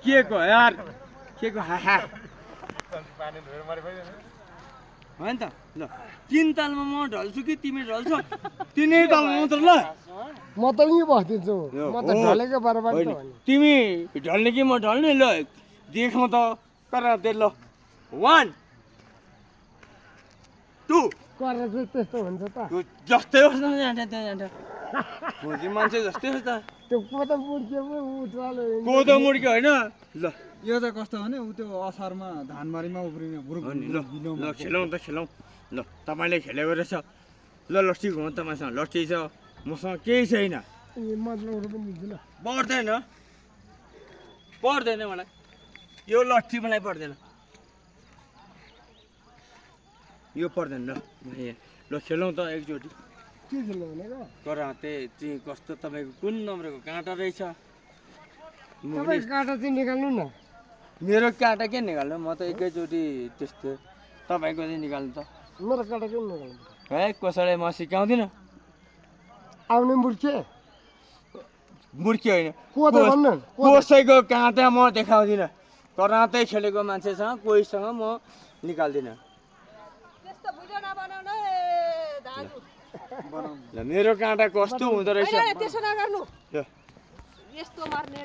के को यार के को हा हा होइन त ल 3 तालमा म ढल्छु कि तिमी ढल्छौ 3 तालमा मात्र ल म त यहीँ बस्दिन्छु म त ढलेको बराबर त हो नि तिमी ढल्ने कि म ढल्ने ल देखौँ त कराते ल 1 2 गरेर चाहिँ त्यस्तो हुन्छ त जस्तै होस् न भोलि मान्छे जस्तै होस् त त्यो कोदो मुर्क्यो पो उचाल्यो कोदो मुर्क्यो होइन ल यो त कस्तो भने उ त्यो असारमा धानबारीमा उफ्रिने भुरुक ल ल खेलौँ त खेलौँ ल तपाईँले खेलेको रहेछ ल लट्ठी घुमाउँ तपाईँसँग लट्ठी छ मसँग केही छैन मजलहरू पनि दिन्छु ल पर्दैन मलाई यो लट्ठी मलाई पर्दैन यो पर्दैन ल खेलौँ त एकचोटि के खेल्नु भनेको कराते चाहिँ कस्तो तपाईँको कुन नम्बरको काँटा रहेछ तपाईँ काँटा चाहिँ निकाल्नु न मेरो काँटा के निकाल्नु म त एकैचोटि त्यस्तो तपाईँको चाहिँ निकाल्नु त मेरो काँटा किन निकाल्नु है कसैलाई म सिकाउँदिनँ आउने मुर्खे मुर्खी होइन कोदो भन्नु कसैको काँटा म देखाउँदिनँ कराते खेलेको मान्छेसँग कोहीसँग म निकाल्दिनँ ल मेरो काँटा कस्तो हुँदो रहेछ त्यसो नगर्नु यस्तो मार्ने